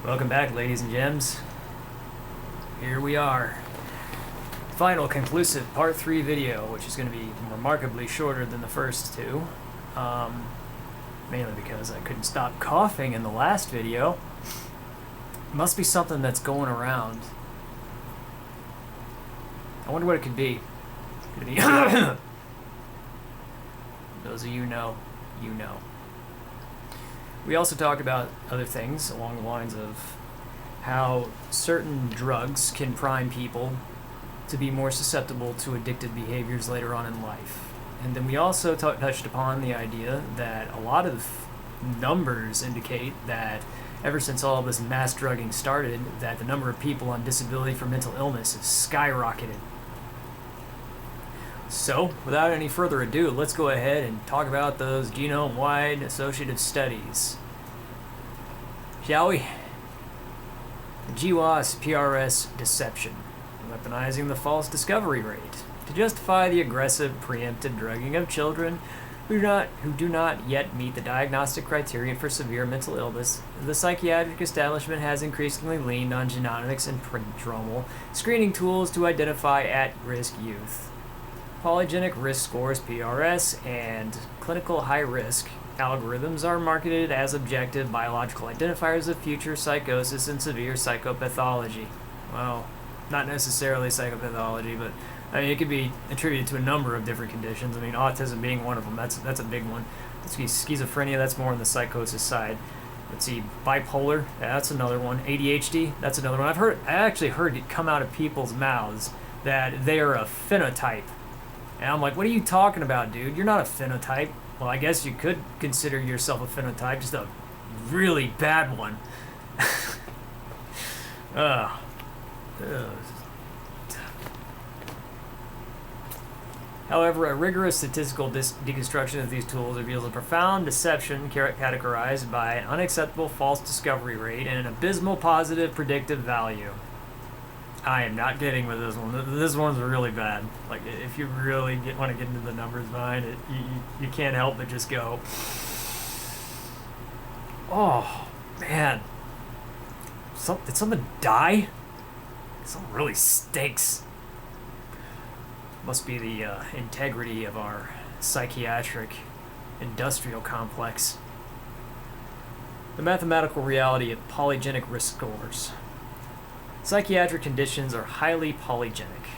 Welcome back, ladies and gems. Here we are. Final conclusive part 3 video, which is going to be remarkably shorter than the first two. Mainly because I couldn't stop coughing in the last video. Must be something that's going around. I wonder what it could be. Could it be? Those of you know, you know. We also talked about other things along the lines of how certain drugs can prime people to be more susceptible to addictive behaviors later on in life. And then we also touched upon the idea that a lot of numbers indicate that ever since all of this mass drugging started, that the number of people on disability for mental illness has skyrocketed. So, without any further ado, let's go ahead and talk about those genome-wide associative studies. Shall we? GWAS PRS deception, weaponizing the false discovery rate to justify the aggressive preemptive drugging of children who do not yet meet the diagnostic criteria for severe mental illness. The psychiatric establishment has increasingly leaned on genomics and prodromal screening tools to identify at-risk youth. Polygenic risk scores PRS and clinical high-risk algorithms are marketed as objective biological identifiers of future psychosis and severe psychopathology. Well, not necessarily psychopathology, but I mean, it could be attributed to a number of different conditions. I mean, autism being one of them. That's a big one. Let's see, schizophrenia, that's more on the psychosis side. Let's see, bipolar, that's another one. ADHD, that's another one. I actually heard it come out of people's mouths that they are a phenotype. And I'm like, what are you talking about, dude? You're not a phenotype. Well, I guess you could consider yourself a phenotype, just a really bad one. However, a rigorous statistical deconstruction of these tools reveals a profound deception categorized by an unacceptable false discovery rate and an abysmal positive predictive value. I am not kidding with this one. This one's really bad. Like, if you really want to get into the numbers behind it, you can't help but just go, oh, man. Did someone die? Something really stinks. Must be the integrity of our psychiatric-industrial complex. The mathematical reality of polygenic risk scores. Psychiatric conditions are highly polygenic,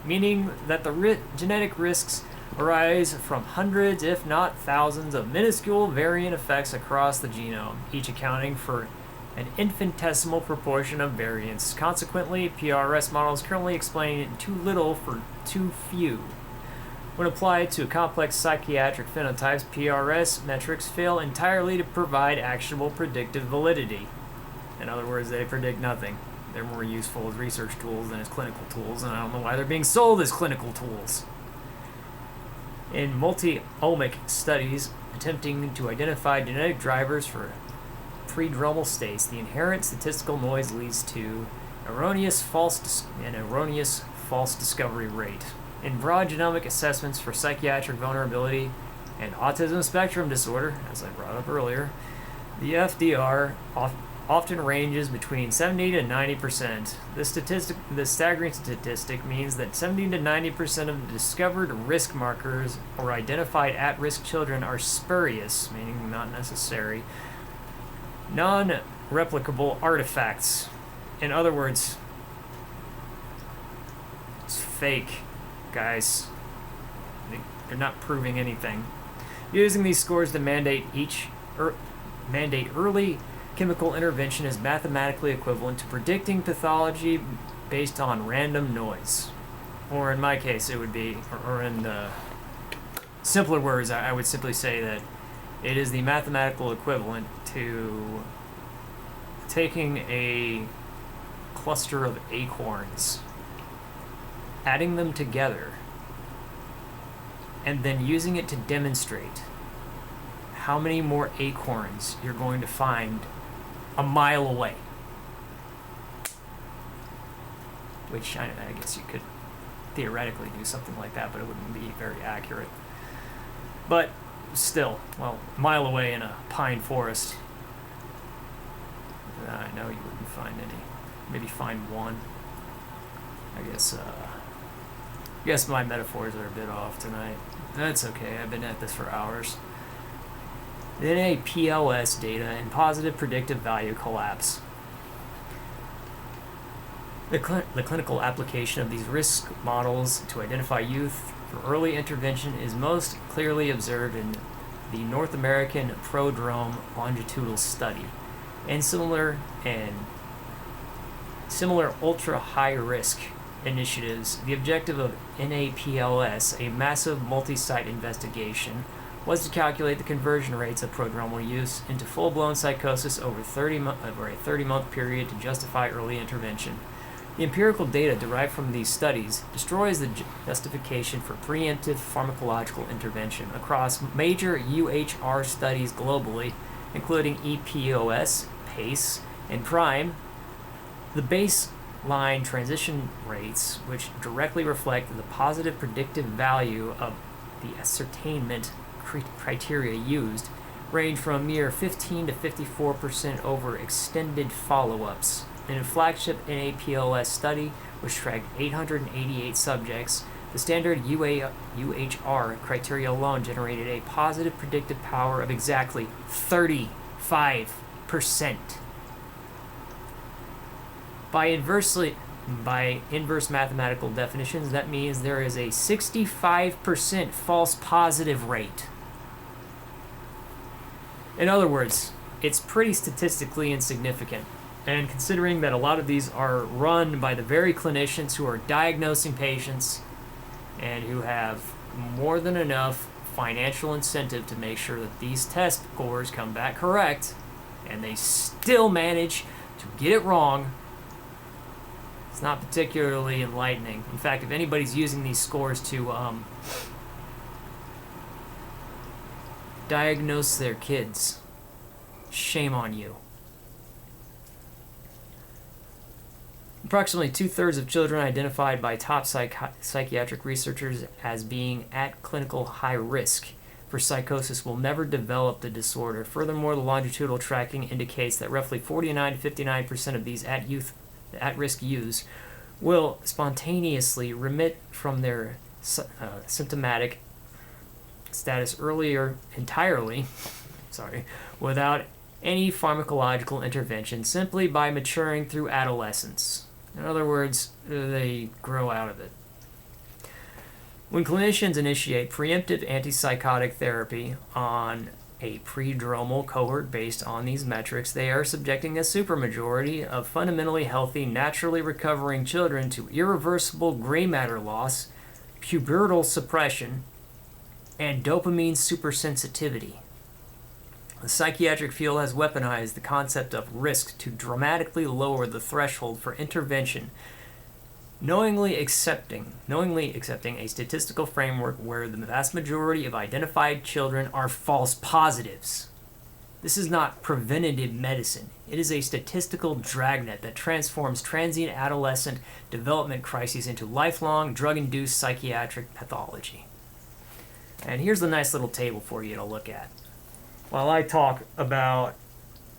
meaning that the genetic risks arise from hundreds, if not thousands, of minuscule variant effects across the genome, each accounting for an infinitesimal proportion of variance. Consequently, PRS models currently explain too little for too few. When applied to complex psychiatric phenotypes, PRS metrics fail entirely to provide actionable predictive validity. In other words, they predict nothing. They're more useful as research tools than as clinical tools, and I don't know why they're being sold as clinical tools. In multi-omic studies attempting to identify genetic drivers for prodromal states, the inherent statistical noise leads to an erroneous false discovery rate. In broad genomic assessments for psychiatric vulnerability and autism spectrum disorder, as I brought up earlier, the FDR often ranges between 70 to 90%. This staggering statistic means that 70 to 90% of the discovered risk markers or identified at-risk children are spurious, meaning not necessary, non-replicable artifacts. In other words, it's fake, guys. They're not proving anything. Using these scores to mandate early chemical intervention is mathematically equivalent to predicting pathology based on random noise. Or in my case, it would be, or in simpler words, I would simply say that it is the mathematical equivalent to taking a cluster of acorns, adding them together, and then using it to demonstrate how many more acorns you're going to find a mile away. Which I guess you could theoretically do something like that, but it wouldn't be very accurate. But still, well, a mile away in a pine forest, I know you wouldn't find any. Maybe find one. I guess my metaphors are a bit off tonight. That's okay, I've been at this for hours. The NAPLS data and positive predictive value collapse. The clinical application of these risk models to identify youth for early intervention is most clearly observed in the North American prodrome longitudinal study and similar ultra-high risk initiatives. The objective of NAPLS, a massive multi-site investigation, was to calculate the conversion rates of prodromal use into full-blown psychosis over a 30-month period to justify early intervention. The empirical data derived from these studies destroys the justification for preemptive pharmacological intervention across major UHR studies globally, including EPOS, PACE, and PRIME. The baseline transition rates, which directly reflect the positive predictive value of the ascertainment criteria used, range from a mere 15 to 54% over extended follow-ups. In a flagship NAPLS study, which tracked 888 subjects, the standard UHR criteria alone generated a positive predictive power of exactly 35%. By inverse mathematical definitions, that means there is a 65% false positive rate. In other words, it's pretty statistically insignificant. And considering that a lot of these are run by the very clinicians who are diagnosing patients and who have more than enough financial incentive to make sure that these test scores come back correct, and they still manage to get it wrong, it's not particularly enlightening. In fact, if anybody's using these scores to diagnose their kids, shame on you. Approximately 2/3 of children identified by top psychiatric researchers as being at clinical high risk for psychosis will never develop the disorder. Furthermore, the longitudinal tracking indicates that roughly 49 to 59% of these at-risk youths will spontaneously remit from their symptomatic status entirely, without any pharmacological intervention, simply by maturing through adolescence. In other words, they grow out of it. When clinicians initiate preemptive antipsychotic therapy on a prodromal cohort based on these metrics, they are subjecting a supermajority of fundamentally healthy, naturally recovering children to irreversible gray matter loss, pubertal suppression, and dopamine supersensitivity. The psychiatric field has weaponized the concept of risk to dramatically lower the threshold for intervention, knowingly accepting a statistical framework where the vast majority of identified children are false positives. This is not preventative medicine. It is a statistical dragnet that transforms transient adolescent development crises into lifelong drug-induced psychiatric pathology. And here's the nice little table for you to look at. While I talk about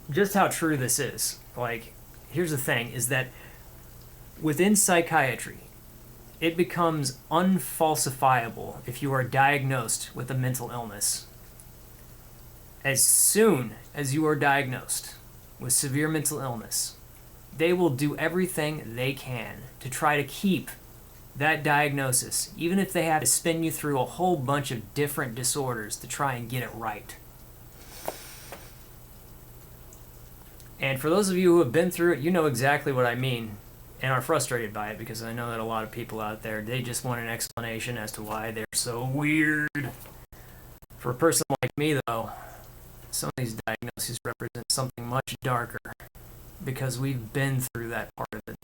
just how true this is, here's the thing, is that within psychiatry, it becomes unfalsifiable if you are diagnosed with a mental illness. As soon as you are diagnosed with severe mental illness, they will do everything they can to try to keep that diagnosis, even if they have to spin you through a whole bunch of different disorders to try and get it right. And for those of you who have been through it, you know exactly what I mean and are frustrated by it, because I know that a lot of people out there, they just want an explanation as to why they're so weird. For a person like me, though, some of these diagnoses represent something much darker, because we've been through that part of it.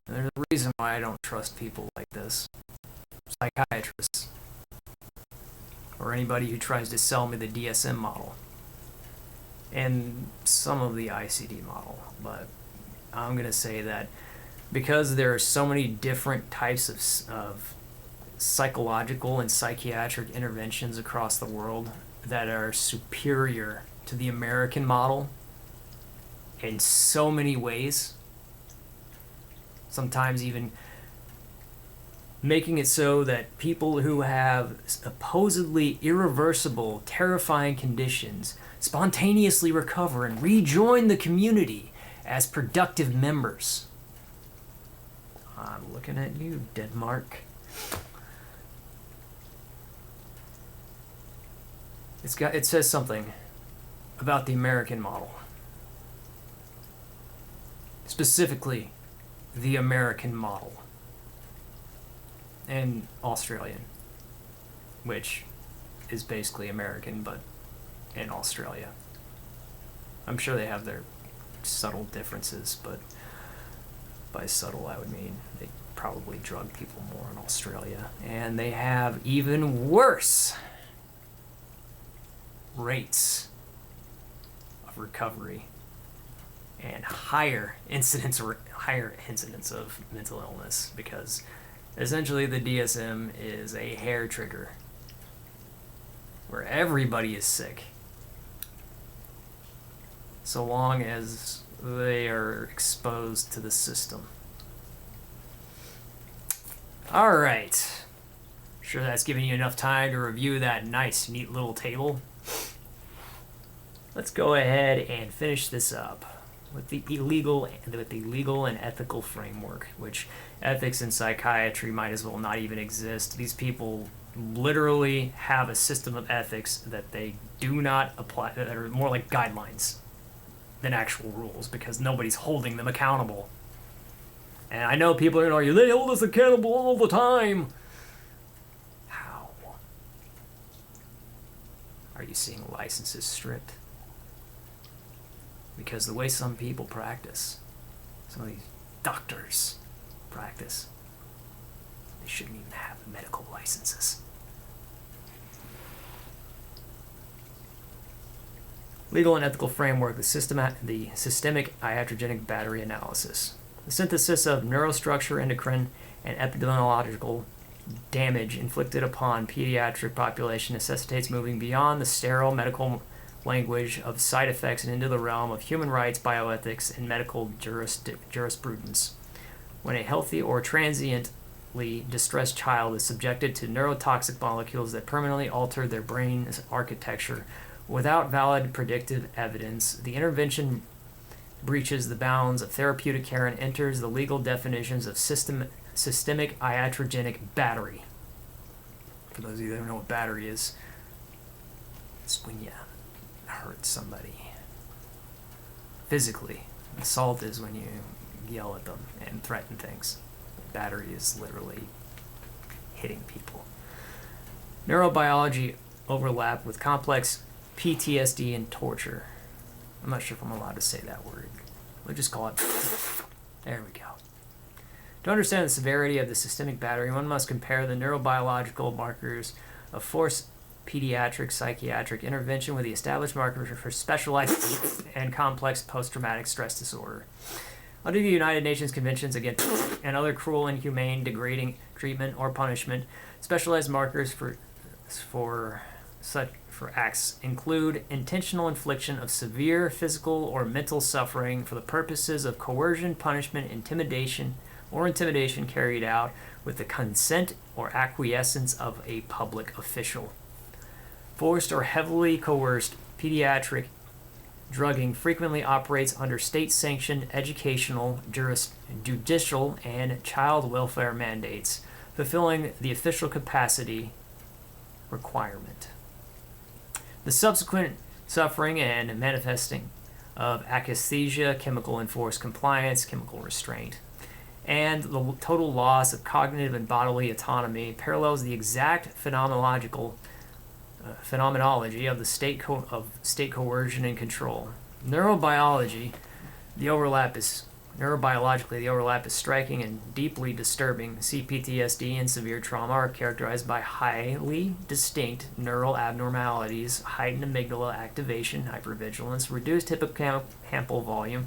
And there's a reason why I don't trust people like this. Psychiatrists. Or anybody who tries to sell me the DSM model. And some of the ICD model. But I'm going to say that because there are so many different types of psychological and psychiatric interventions across the world that are superior to the American model in so many ways. Sometimes even making it so that people who have supposedly irreversible, terrifying conditions spontaneously recover and rejoin the community as productive members. I'm looking at you, Denmark. It says something about the American model. Specifically, the American model. And Australian, which is basically American, but in Australia. I'm sure they have their subtle differences, but by subtle I would mean they probably drug people more in Australia. And they have even worse rates of recovery and higher incidence of mental illness, because essentially the DSM is a hair trigger where everybody is sick so long as they are exposed to the system. Alright, sure that's giving you enough time to review that nice neat little table. Let's go ahead and finish this up with the legal and ethical framework, which ethics and psychiatry might as well not even exist. These people literally have a system of ethics that they do not apply, that are more like guidelines than actual rules, because nobody's holding them accountable. And I know people are going to argue, they hold us accountable all the time. How? Are you seeing licenses stripped? Because the way some people practice, some of these doctors practice, they shouldn't even have medical licenses. Legal and ethical framework, the systemic iatrogenic battery analysis. The synthesis of neurostructure, endocrine, and epidemiological damage inflicted upon pediatric population necessitates moving beyond the sterile medical language of side effects and into the realm of human rights, bioethics, and medical jurisprudence. When a healthy or transiently distressed child is subjected to neurotoxic molecules that permanently alter their brain's architecture without valid predictive evidence, the intervention breaches the bounds of therapeutic care and enters the legal definitions of systemic iatrogenic battery. For those of you that don't know what battery is, it's when you hurt somebody physically. Assault is when you yell at them and threaten things. Battery is literally hitting people. Neurobiology overlap with complex PTSD and torture. I'm not sure if I'm allowed to say that word. We'll just call it. There we go. To understand the severity of the systemic battery, one must compare the neurobiological markers of forced pediatric psychiatric intervention with the established markers for specialized and complex post-traumatic stress disorder. Under the United Nations Conventions Against and other cruel, inhumane, degrading treatment or punishment, specialized markers for acts include intentional infliction of severe physical or mental suffering for the purposes of coercion, punishment, intimidation carried out with the consent or acquiescence of a public official. Forced or heavily coerced pediatric drugging frequently operates under state-sanctioned educational, judicial, and child welfare mandates, fulfilling the official capacity requirement. The subsequent suffering and manifesting of akathisia, chemical enforced compliance, chemical restraint, and the total loss of cognitive and bodily autonomy parallels the exact phenomenology of the state coercion and control. Neurobiologically, the overlap is striking and deeply disturbing. C-PTSD and severe trauma are characterized by highly distinct neural abnormalities, heightened amygdala activation, hypervigilance, reduced hippocampal volume,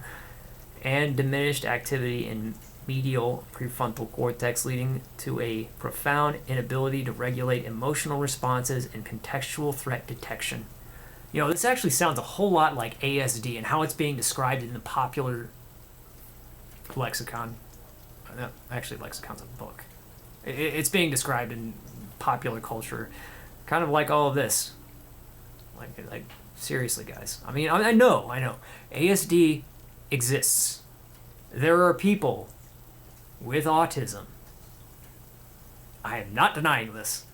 and diminished activity in medial prefrontal cortex, leading to a profound inability to regulate emotional responses and contextual threat detection. You know, this actually sounds a whole lot like ASD and how it's being described in the popular lexicon. Actually, lexicon's a book. It's being described in popular culture, kind of like all of this. Like seriously, guys. I mean, I know. ASD exists. There are people with autism. I am not denying this.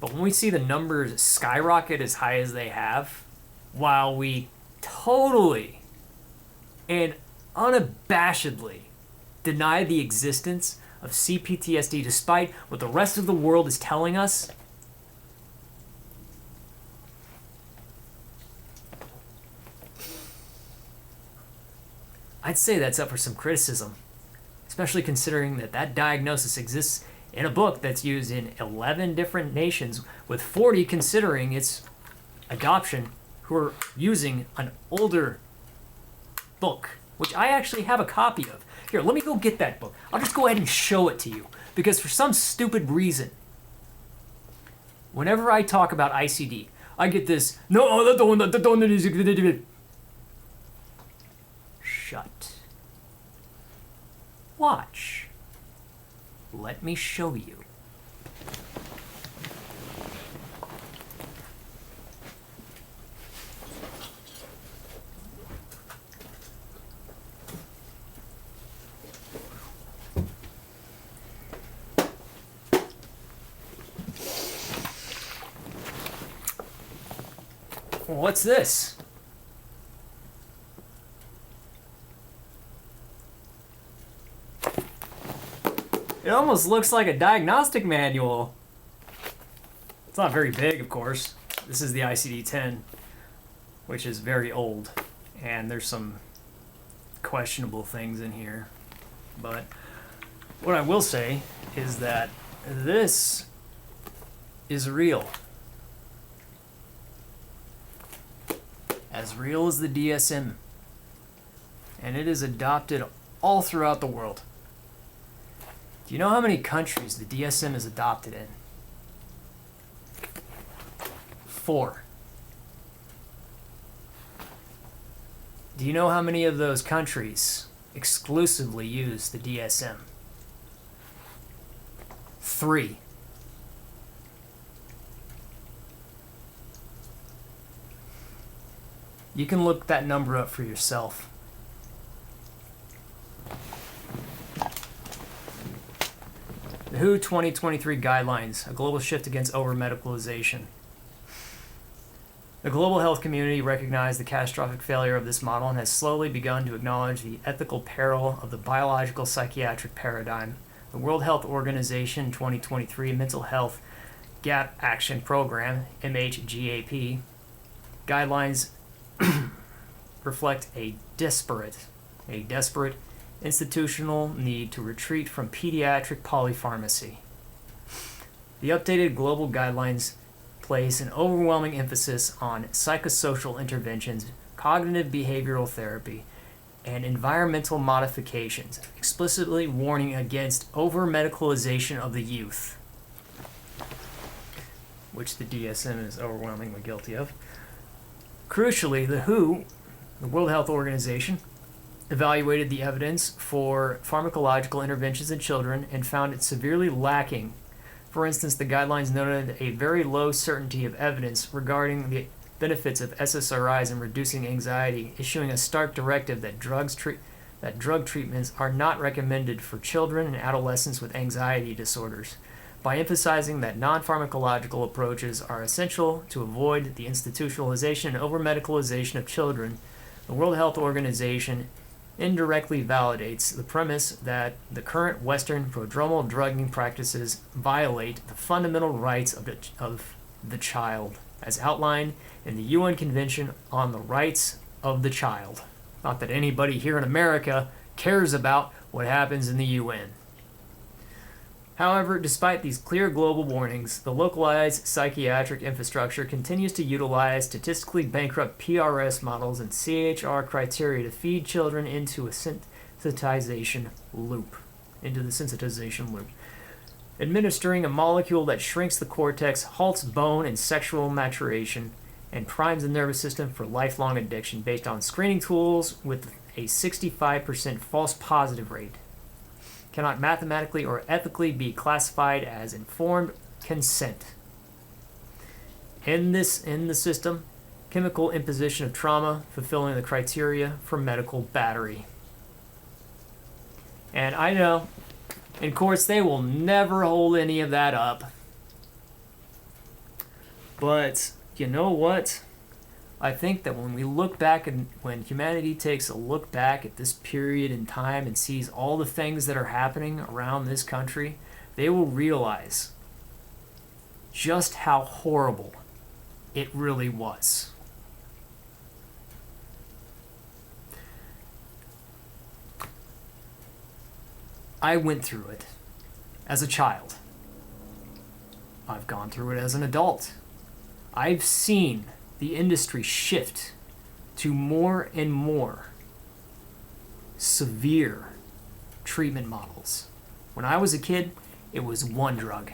But when we see the numbers skyrocket as high as they have, while we totally and unabashedly deny the existence of C-PTSD despite what the rest of the world is telling us, I'd say that's up for some criticism, especially considering that diagnosis exists in a book that's used in 11 different nations, with 40 considering its adoption, who are using an older book, which I actually have a copy of. Here, let me go get that book. I'll just go ahead and show it to you, because for some stupid reason, whenever I talk about ICD, I get this, no, that's the one that is... Shut. Watch. Let me show you. What's this? It almost looks like a diagnostic manual. It's not very big, of course. This is the ICD-10, which is very old, and there's some questionable things in here. But what I will say is that this is real. As real as the DSM. And it is adopted all throughout the world. Do you know how many countries the DSM is adopted in? 4. Do you know how many of those countries exclusively use the DSM? 3. You can look that number up for yourself. The WHO 2023 Guidelines, a global shift against over-medicalization. The global health community recognized the catastrophic failure of this model and has slowly begun to acknowledge the ethical peril of the biological psychiatric paradigm. The World Health Organization 2023 Mental Health Gap Action Program, MHGAP, guidelines reflect a desperate institutional need to retreat from pediatric polypharmacy. The updated global guidelines place an overwhelming emphasis on psychosocial interventions, cognitive behavioral therapy, and environmental modifications, explicitly warning against over-medicalization of the youth, which the DSM is overwhelmingly guilty of. Crucially, the WHO, the World Health Organization, evaluated the evidence for pharmacological interventions in children and found it severely lacking. For instance, the guidelines noted a very low certainty of evidence regarding the benefits of SSRIs in reducing anxiety, issuing a stark directive that drug treatments are not recommended for children and adolescents with anxiety disorders. By emphasizing that non-pharmacological approaches are essential to avoid the institutionalization and over-medicalization of children, the World Health Organization indirectly validates the premise that the current Western prodromal drugging practices violate the fundamental rights of the child, as outlined in the UN Convention on the Rights of the Child. Not that anybody here in America cares about what happens in the UN. However, despite these clear global warnings, the localized psychiatric infrastructure continues to utilize statistically bankrupt PRS models and CHR criteria to feed children into a sensitization loop. Administering a molecule that shrinks the cortex, halts bone and sexual maturation, and primes the nervous system for lifelong addiction based on screening tools with a 65% false positive rate. Cannot mathematically or ethically be classified as informed consent. In the system, chemical imposition of trauma, fulfilling the criteria for medical battery. And I know, in courts, they will never hold any of that up. But you know what? I think that when we look back and when humanity takes a look back at this period in time and sees all the things that are happening around this country, they will realize just how horrible it really was. I went through it as a child. I've gone through it as an adult. I've seen the industry shift to more and more severe treatment models. When I was a kid, it was one drug.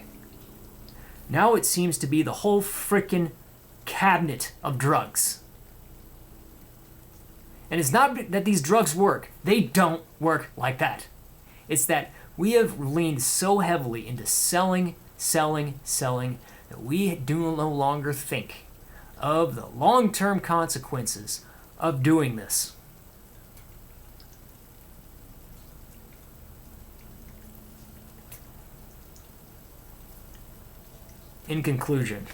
Now it seems to be the whole frickin' cabinet of drugs. And it's not that these drugs work. They don't work like that. It's that we have leaned so heavily into selling, that we do no longer think of the long-term consequences of doing this. In conclusion,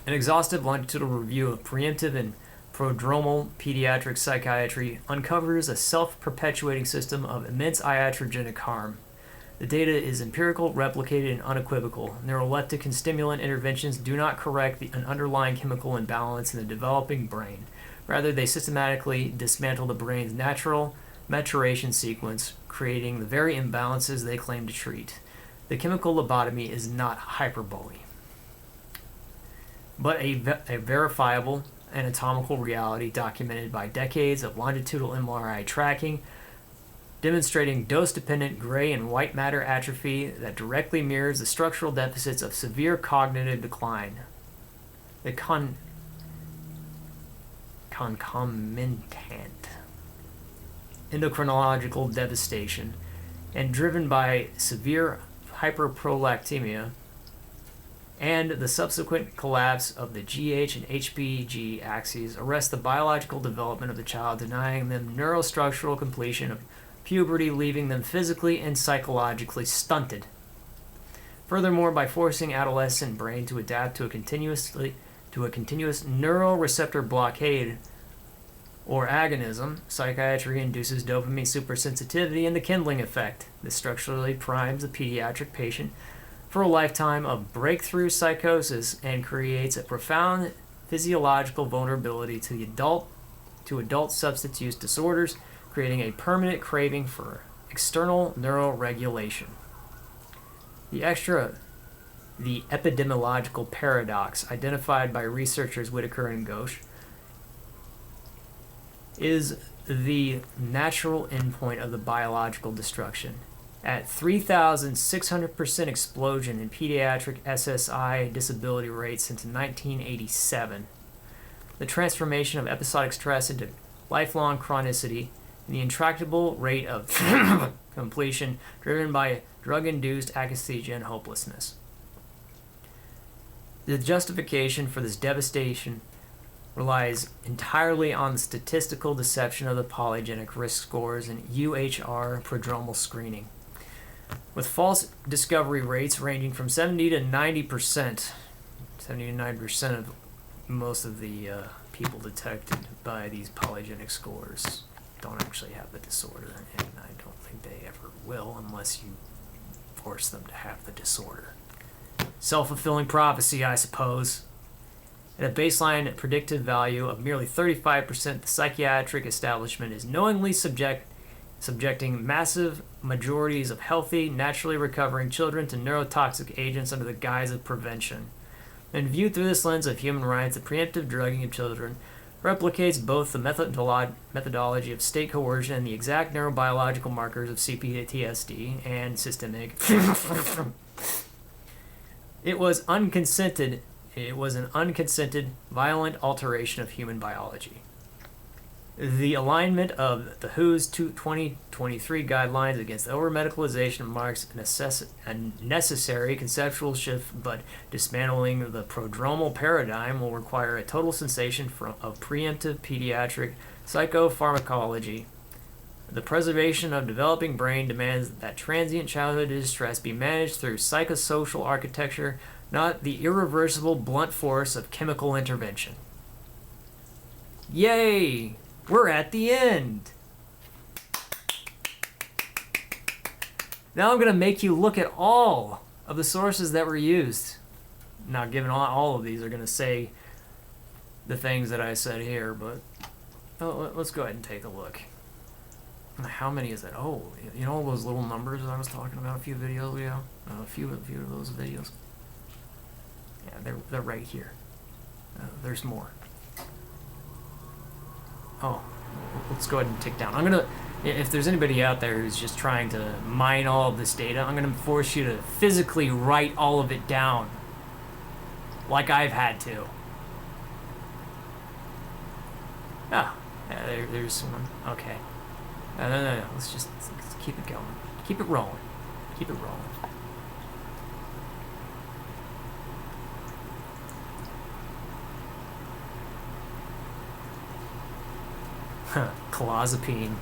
an exhaustive longitudinal review of preemptive and prodromal pediatric psychiatry uncovers a self-perpetuating system of immense iatrogenic harm. The data is empirical, replicated, and unequivocal. Neuroleptic and stimulant interventions do not correct an underlying chemical imbalance in the developing brain. Rather, they systematically dismantle the brain's natural maturation sequence, creating the very imbalances they claim to treat. The chemical lobotomy is not hyperbole, but a verifiable anatomical reality documented by decades of longitudinal MRI tracking, demonstrating dose-dependent gray and white matter atrophy that directly mirrors the structural deficits of severe cognitive decline. The concomitant endocrinological devastation, and driven by severe hyperprolactemia, and the subsequent collapse of the GH and HPG axes arrest the biological development of the child, denying them neurostructural completion of puberty, leaving them physically and psychologically stunted. Furthermore, by forcing adolescent brain to adapt to a continuous neuroreceptor blockade or agonism, psychiatry induces dopamine supersensitivity and the kindling effect. This structurally primes the pediatric patient for a lifetime of breakthrough psychosis and creates a profound physiological vulnerability to adult substance use disorders, creating a permanent craving for external neuroregulation. The epidemiological paradox identified by researchers Whitaker and Ghosh is the natural endpoint of the biological destruction. At 3,600% explosion in pediatric SSI disability rates since 1987. The transformation of episodic stress into lifelong chronicity and the intractable rate of completion driven by drug-induced akathisia and hopelessness. The justification for this devastation relies entirely on the statistical deception of the polygenic risk scores and UHR prodromal screening. With false discovery rates ranging from 70 to 90%, 70 to 90% of most of the people detected by these polygenic scores don't actually have the disorder, and I don't think they ever will unless you force them to have the disorder. Self-fulfilling prophecy, I suppose. At a baseline predictive value of merely 35%, the psychiatric establishment is knowingly subjecting massive majorities of healthy, naturally recovering children to neurotoxic agents under the guise of prevention. And viewed through this lens of human rights, the preemptive drugging of children replicates both the methodology of state coercion and the exact neurobiological markers of C-PTSD and systemic. It was unconsented It was an unconsented, violent alteration of human biology. The alignment of the WHO's 2023 guidelines against over-medicalization marks a necessary conceptual shift, but dismantling the prodromal paradigm will require a total cessation of preemptive pediatric psychopharmacology. The preservation of developing brain demands that transient childhood distress be managed through psychosocial architecture, not the irreversible blunt force of chemical intervention. Yay! We're at the end! Now I'm going to make you look at all of the sources that were used. Not given all of these are going to say the things that I said here, but let's go ahead and take a look. How many is it? Oh, you know all those little numbers that I was talking about a few videos ago? A few of those videos. Yeah, they're right here. There's more. Oh, let's go ahead and tick down. I'm gonna, if there's anybody out there who's just trying to mine all of this data, I'm gonna force you to physically write all of it down, like I've had to. Ah, yeah, there's one. Okay. No. Let's keep it going. Keep it rolling. Keep it rolling. Clozapine.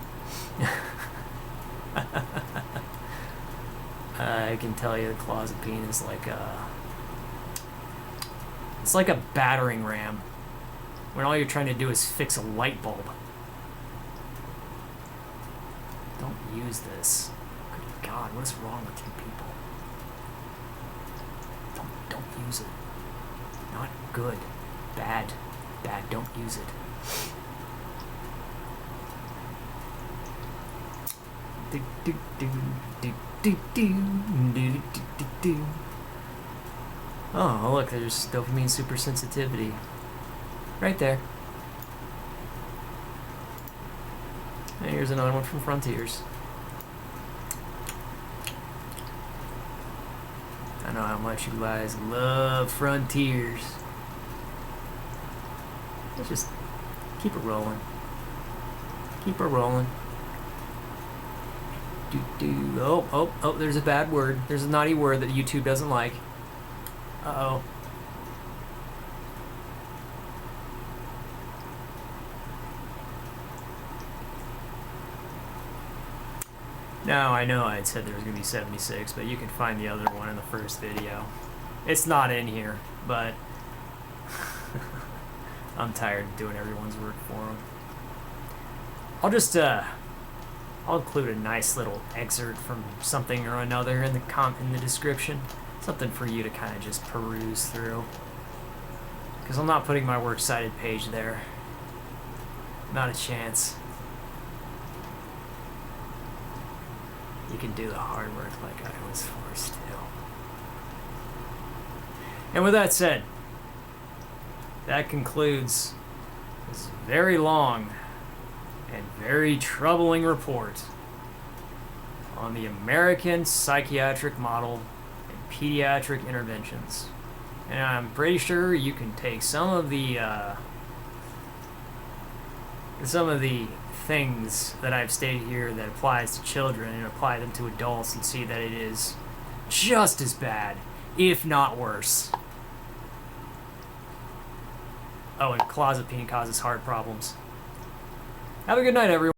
I can tell you, clozapine is like it's like a battering ram when all you're trying to do is fix a light bulb. Don't use this. Good God, what's wrong with you people? Don't use it. Not good. Bad. Don't use it. Oh, look, there's dopamine supersensitivity. Right there. And here's another one from Frontiers. I know how much you guys love Frontiers. Let's just keep it rolling. Keep it rolling. Oh, there's a bad word. There's a naughty word that YouTube doesn't like. Uh-oh. Now, I know I said there was going to be 76, but you can find the other one in the first video. It's not in here, but I'm tired of doing everyone's work for them. I'll include a nice little excerpt from something or another in the description. Something for you to kind of just peruse through. Because I'm not putting my works cited page there. Not a chance. You can do the hard work like I was forced to. And with that said, that concludes this very long and very troubling report on the American psychiatric model and pediatric interventions. And I'm pretty sure you can take some of the things that I've stated here that applies to children and apply them to adults and see that it is just as bad, if not worse. Oh, and clozapine causes heart problems. Have a good night, everyone.